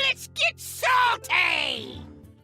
Let's get salty!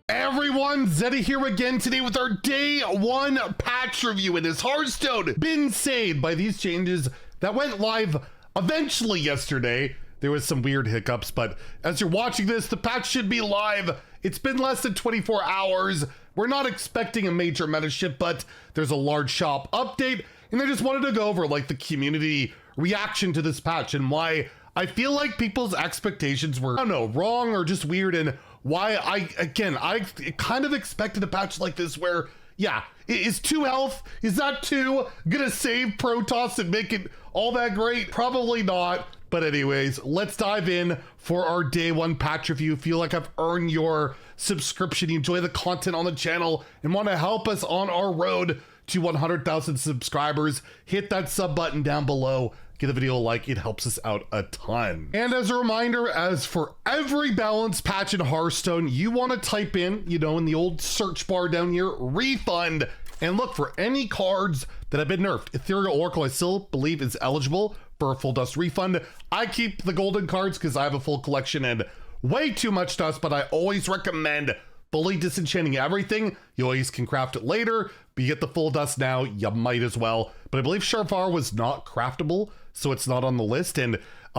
Everyone, Zeddy here again today with our day one patch review. It is Hearthstone been saved by these changes that went live eventually yesterday. There was some weird hiccups, but as you're watching this, the patch should be live. It's been less than 24 hours. We're not expecting a major meta shift, but there's a large shop update, and I just wanted to go over like the community reaction to this patch and why I feel like people's expectations were, I don't know, wrong or just weird, and why I kind of expected a patch like this where, yeah, is 2 health, is that 2 gonna save Protoss and make it all that great? Probably not. But anyways, let's dive in for our day one patch review. Feel like I've earned your subscription, you enjoy the content on the channel, and want to help us on our road to 100,000 subscribers, hit that sub button down below. Give the video a like, it helps us out a ton. And as a reminder, as for every balance patch in Hearthstone, you want to type in, you know, in the old search bar down here, refund, and look for any cards that have been nerfed. Ethereal Oracle, I still believe, is eligible for a full dust refund. I keep the golden cards because I have a full collection and way too much dust, but I always recommend fully disenchanting everything. You always can craft it later, but you get the full dust now, you might as well. But I believe Shaffar was not craftable, so it's not on the list. And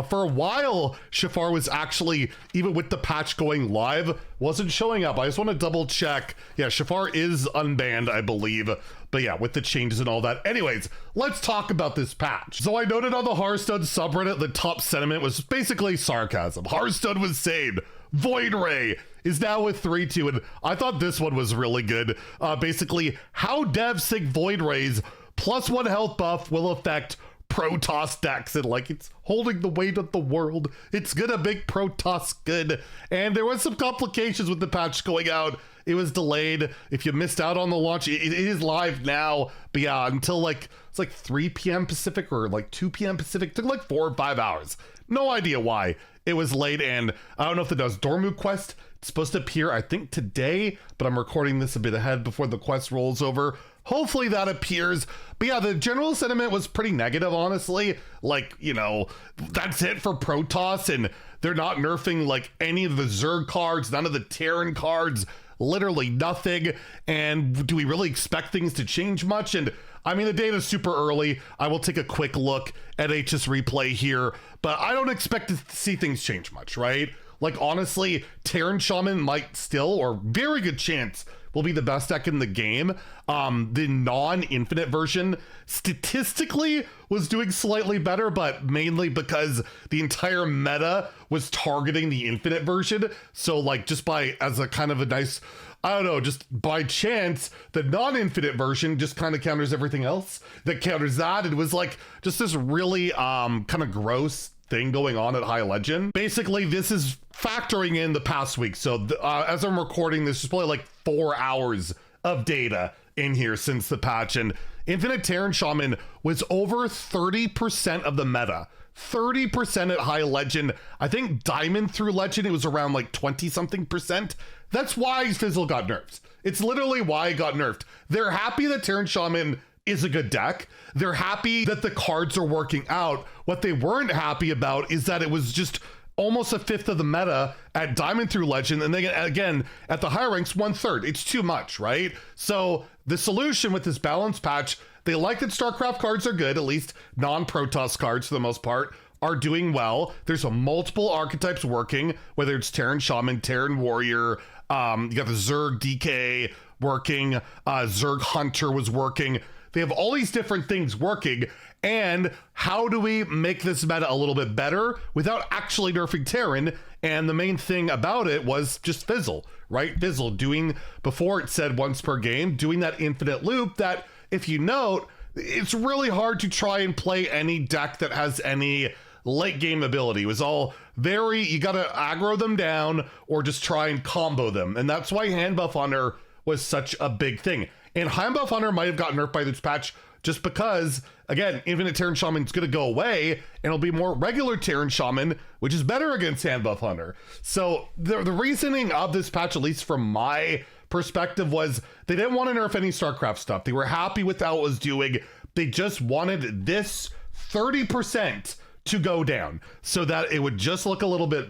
for a while, Shaffar was actually, even with the patch going live, wasn't showing up. I just want to double check. Yeah, Shaffar is unbanned, I believe. But yeah, with the changes and all that. Anyways, let's talk about this patch. So I noted on the Hearthstone subreddit, the top sentiment was basically sarcasm. Hearthstone was saved. Void Ray is now with 3-2, and I thought this one was really good. Basically, how dev sync Void Rays +1 health buff will affect Protoss decks, and like it's holding the weight of the world. It's gonna make Protoss good. And there was some complications with the patch going out. It was delayed. If you missed out on the launch, it is live now. But yeah, until like, it's like 3 p.m. Pacific or like 2 p.m. Pacific. It took like 4 or 5 hours. No idea why it was late. And I don't know if it does Dormu quest. It's supposed to appear, I think, today, but I'm recording this a bit ahead before the quest rolls over. Hopefully that appears. But yeah, the general sentiment was pretty negative, honestly. Like, you know, that's it for Protoss, and they're not nerfing like any of the Zerg cards, none of the Terran cards, literally nothing. And do we really expect things to change much? And I mean, the data's super early. I will take a quick look at HS replay here, but I don't expect to see things change much, right? Like, honestly, Terran Shaman might still, or very good chance, will be the best deck in the game. The non-infinite version statistically was doing slightly better, but mainly because the entire meta was targeting the infinite version. So like, just by, as a kind of a nice, I don't know, just by chance, the non-infinite version just kind of counters everything else that counters that. It was like just this really kind of gross thing going on at High Legend. Basically, this is factoring in the past week. So as I'm recording this, there's probably like 4 hours of data in here since the patch, and Infinite Terran Shaman was over 30% of the meta. 30% at High Legend. I think Diamond through Legend, it was around like 20 something percent. That's why Fizzle got nerfed. It's literally why it got nerfed. They're happy that Terran Shaman is a good deck. They're happy that the cards are working out. What they weren't happy about is that it was just almost 1/5 of the meta at Diamond through Legend, and then again at the higher ranks 1/3. It's too much, right? So the solution with this balance patch, they like that StarCraft cards are good, at least non-Protoss cards for the most part are doing well. There's multiple archetypes working, whether it's Terran Shaman, Terran Warrior, you got the Zerg DK working, Zerg Hunter was working. They have all these different things working, and how do we make this meta a little bit better without actually nerfing Terran? And the main thing about it was just Fizzle, right? Fizzle doing, before it said once per game, doing that infinite loop that, if you note, it's really hard to try and play any deck that has any late game ability. It was all very, you gotta aggro them down or just try and combo them. And that's why Hand Buff Hunter was such a big thing. And Hand Buff Hunter might have gotten nerfed by this patch just because, again, Infinite Terran Shaman is going to go away and it'll be more regular Terran Shaman, which is better against Hand Buff Hunter. So the reasoning of this patch, at least from my perspective, was they didn't want to nerf any StarCraft stuff. They were happy with how it was doing. They just wanted this 30% to go down so that it would just look a little bit,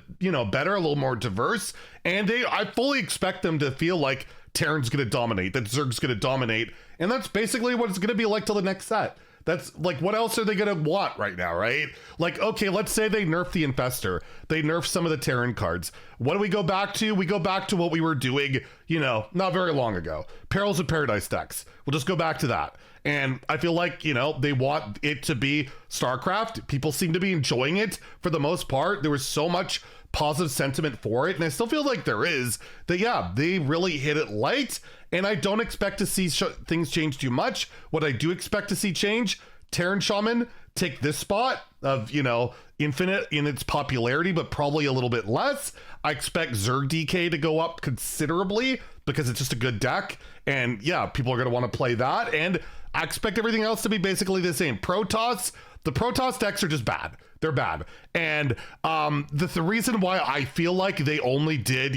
better, a little more diverse. And I fully expect them to feel like Terran's going to dominate, that Zerg's going to dominate. And that's basically what it's going to be like till the next set. That's like, what else are they going to want right now, right? Like, okay, let's say they nerf the Infestor. They nerf some of the Terran cards. What do we go back to? We go back to what we were doing, not very long ago. Perils of Paradise decks. We'll just go back to that. And I feel like, they want it to be StarCraft. People seem to be enjoying it for the most part. There was so much positive sentiment for it. And I still feel like there is that, yeah, they really hit it light. And I don't expect to see things change too much. What I do expect to see change, Terran Shaman take this spot of, Infinite in its popularity, but probably a little bit less. I expect Zerg DK to go up considerably because it's just a good deck. And yeah, people are going to want to play that. And I expect everything else to be basically the same. Protoss, the Protoss decks are just bad. They're bad. And the reason why I feel like they only did,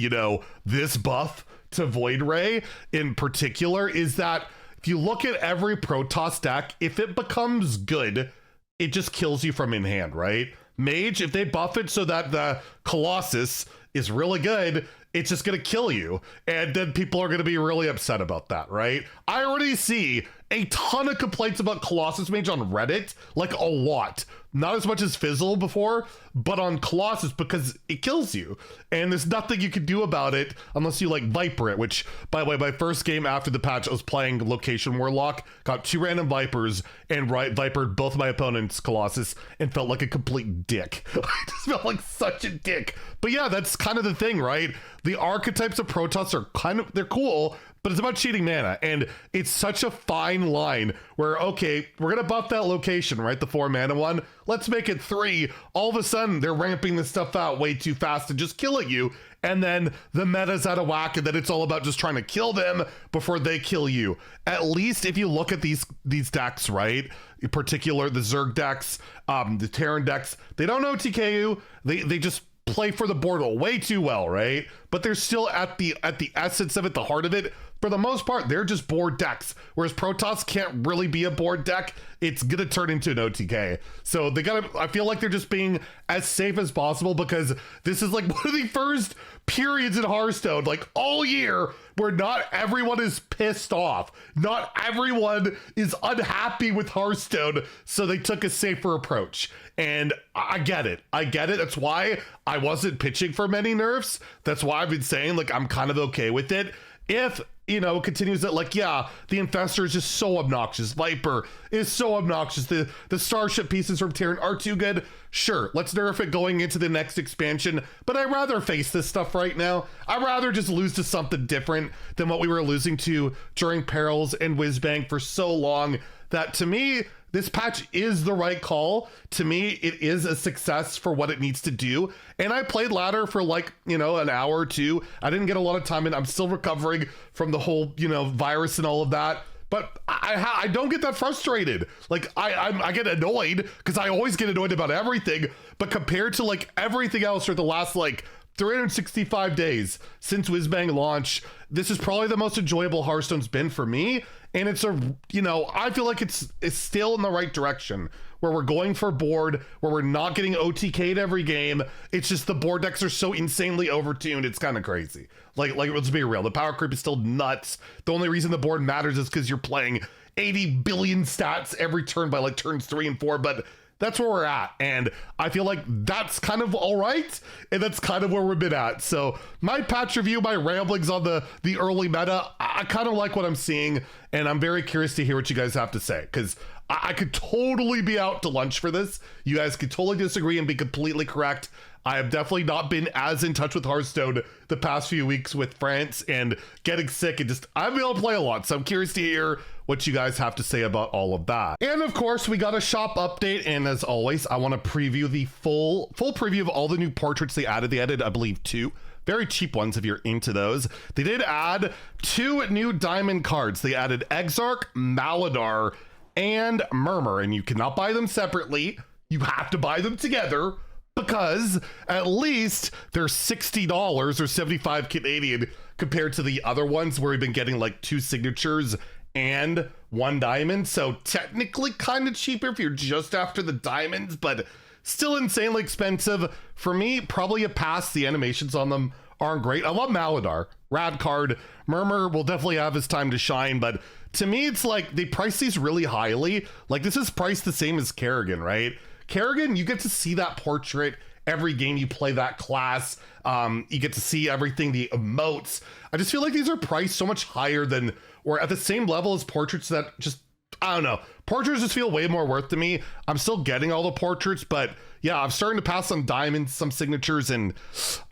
this buff to Void Ray in particular is that if you look at every Protoss deck, if it becomes good, it just kills you from in hand, right? Mage, if they buff it so that the Colossus is really good, it's just going to kill you. And then people are going to be really upset about that, right? I already see a ton of complaints about Colossus Mage on Reddit, like a lot. Not as much as Fizzle before, but on Colossus because it kills you. And there's nothing you can do about it unless you like Viper it, which, by the way, my first game after the patch, I was playing Location Warlock, got 2 random Vipers, and Vipered both my opponents' Colossus, and felt like a complete dick. I just felt like such a dick. But yeah, that's kind of the thing, right? The archetypes of Protoss are they're cool, but it's about cheating mana, and it's such a fine line where, okay, we're gonna buff that location, right? The 4 mana one, let's make it 3. All of a sudden, they're ramping this stuff out way too fast and just killing you, and then the meta's out of whack, and then it's all about just trying to kill them before they kill you. At least if you look at these decks, right? In particular, the Zerg decks, the Terran decks, they don't OTK you, they just play for the board way too well, right? But they're still at the essence of it, the heart of it. For the most part, they're just board decks. Whereas Protoss can't really be a board deck. It's gonna turn into an OTK. So I feel like they're just being as safe as possible because this is like one of the first periods in Hearthstone, like all year, where not everyone is pissed off. Not everyone is unhappy with Hearthstone. So they took a safer approach. And I get it. That's why I wasn't pitching for many nerfs. That's why I've been saying, like, I'm kind of okay with it. If, it continues that, like, yeah, the Infestor is just so obnoxious. Viper is so obnoxious. The Starship pieces from Terran are too good. Sure, let's nerf it going into the next expansion. But I'd rather face this stuff right now. I'd rather just lose to something different than what we were losing to during Perils and Whizbang for so long. That, to me, this patch is the right call. To me, it is a success for what it needs to do. And I played ladder for like, an hour or two. I didn't get a lot of time in. I'm still recovering from the whole, virus and all of that. But I don't get that frustrated. Like, I get annoyed because I always get annoyed about everything. But compared to like everything else for the last like 365 days since Whizbang launch, this is probably the most enjoyable Hearthstone's been for me. And it's I feel like it's still in the right direction where we're going for board, where we're not getting OTK'd every game. It's just the board decks are so insanely overtuned. It's kind of crazy. Like let's be real. The power creep is still nuts. The only reason the board matters is because you're playing 80 billion stats every turn by like turns 3 and 4, but that's where we're at. And I feel like that's kind of all right. And that's kind of where we've been at. So my patch review, my ramblings on the early meta, I kind of like what I'm seeing. And I'm very curious to hear what you guys have to say, because I could totally be out to lunch for this. You guys could totally disagree and be completely correct. I have definitely not been as in touch with Hearthstone the past few weeks with France and getting sick, and I've been able to play a lot. So I'm curious to hear what you guys have to say about all of that. And of course, we got a shop update. And as always, I want to preview the full preview of all the new portraits they added. They added, I believe, 2 very cheap ones if you're into those. They did add 2 new diamond cards. They added Exarch, Maladar, and Murmur, and you cannot buy them separately. You have to buy them together, because at least they're $60 or 75 Canadian compared to the other ones where we've been getting like 2 signatures and 1 diamond. So technically kind of cheaper if you're just after the diamonds, but Still insanely expensive. For me, probably a pass. The animations on them aren't great. I love Maladar. Rad card. Murmur will definitely have his time to shine, but to me, it's like they price these really highly. Like this is priced the same as Kerrigan, right? Kerrigan, you get to see that portrait every game you play that class. You get to see everything, the emotes. I just feel like these are priced so much higher than, or at the same level as portraits that just, I don't know. Portraits just feel way more worth to me. I'm still getting all the portraits, but yeah, I'm starting to pass on diamonds, some signatures, and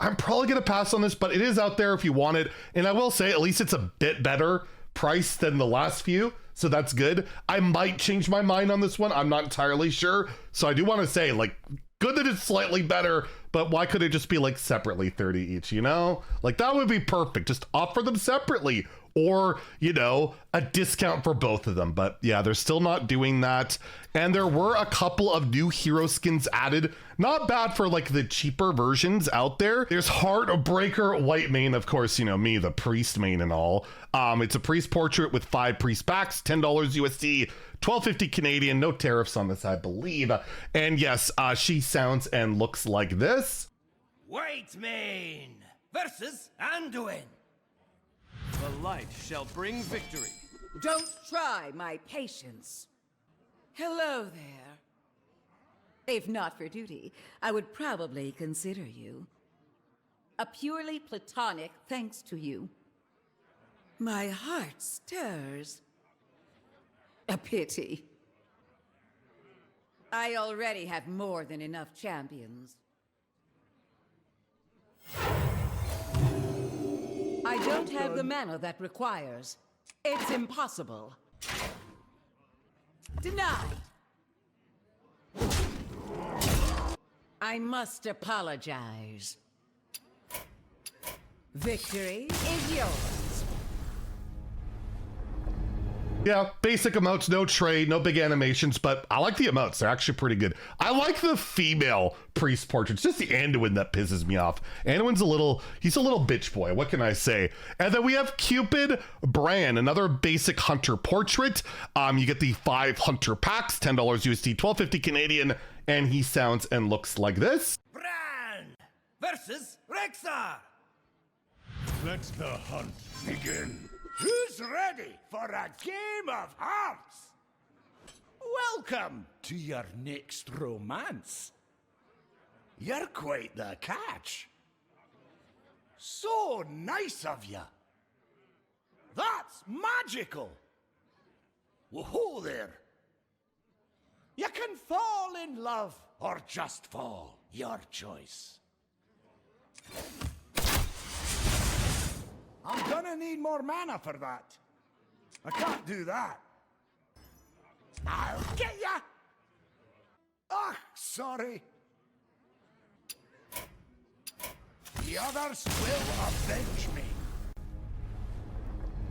I'm probably gonna pass on this, but it is out there if you want it. And I will say, at least it's a bit better price than the last few, so that's good. I might change my mind on this one. I'm not entirely sure. So I do want to say, like, good that it's slightly better, but why could it just be like separately 30 each, you know? Like that would be perfect. Just offer them separately, or, you know, a discount for both of them. But yeah, they're still not doing that. And there were a couple of new hero skins added. Not bad for like the cheaper versions out there. There's Heartbreaker Whitemane, of course, you know, me, the priest main and all. It's a priest portrait with 5 priest packs, $10 USD, $12.50 Canadian, no tariffs on this, I believe. And yes, she sounds and looks like this. Whitemane versus Anduin. The light shall bring victory. Don't try my patience. Hello there. If not for duty, I would probably consider you a purely platonic thanks to you. My heart stirs. A pity. I already have more than enough champions. I don't have the mana that requires. It's impossible. Denied. I must apologize. Victory is yours. Yeah, basic emotes, no trade, no big animations, but I like the emotes. They're actually pretty good. I like the female priest portraits, just the Anduin that pisses me off. Anduin's he's a little bitch boy, what can I say? And then we have Cupid Brann, another basic hunter portrait. You get the 5 hunter packs, $10 USD, $12.50 Canadian, and he sounds and looks like this. Brann versus Rexar. Let the hunt begin. Who's ready for a game of hearts? Welcome to your next romance. You're quite the catch. So nice of you. That's magical. Whoa there. You can fall in love or just fall. Your choice. I'm gonna need more mana for that. I can't do that. I'll get ya! Ah, sorry. The others will avenge me.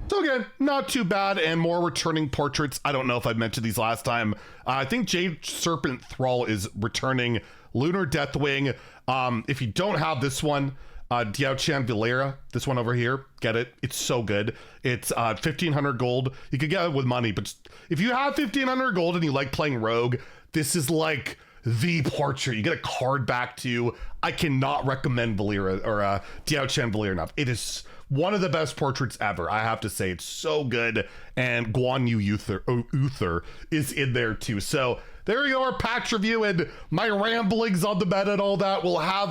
So again, not too bad, and more returning portraits. I don't know if I mentioned these last time. I think Jade Serpent Thrall is returning. Lunar Deathwing. If you don't have this one, Diao-Chan Valera, this one over here, get it. It's so good. It's 1,500 gold. You could get it with money, but if you have 1,500 gold and you like playing Rogue, this is like the portrait. You get a card back to. I cannot recommend Valera or Diao-Chan Valera enough. It is one of the best portraits ever. I have to say, it's so good. And Guan Yu Uther is in there too. So there you go, our patch review and my ramblings on the meta and all that. We'll have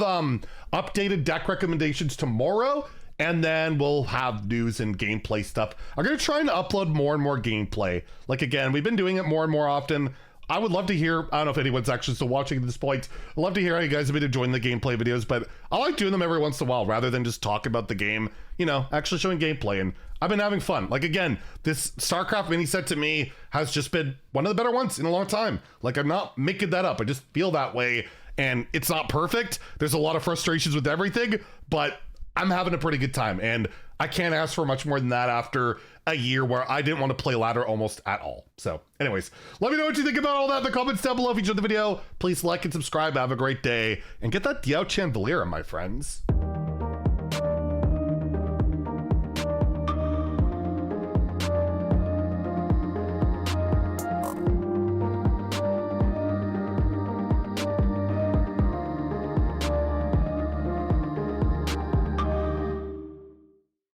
updated deck recommendations tomorrow, and then we'll have news and gameplay stuff. I'm gonna try and upload more and more gameplay. Like again, we've been doing it more and more often. I would love to hear, I don't know if anyone's actually still watching at this point. I'd love to hear how you guys have been enjoying the gameplay videos, but I like doing them every once in a while rather than just talk about the game, you know, actually showing gameplay. And I've been having fun. Like again, this StarCraft mini set to me has just been one of the better ones in a long time. Like I'm not making that up. I just feel that way, and it's not perfect. There's a lot of frustrations with everything, but I'm having a pretty good time, and I can't ask for much more than that after a year where I didn't want to play ladder almost at all. So anyways, let me know what you think about all that in the comments down below. If you enjoyed the video, please like and subscribe. Have a great day, and get that Diao-Chan Valera, my friends.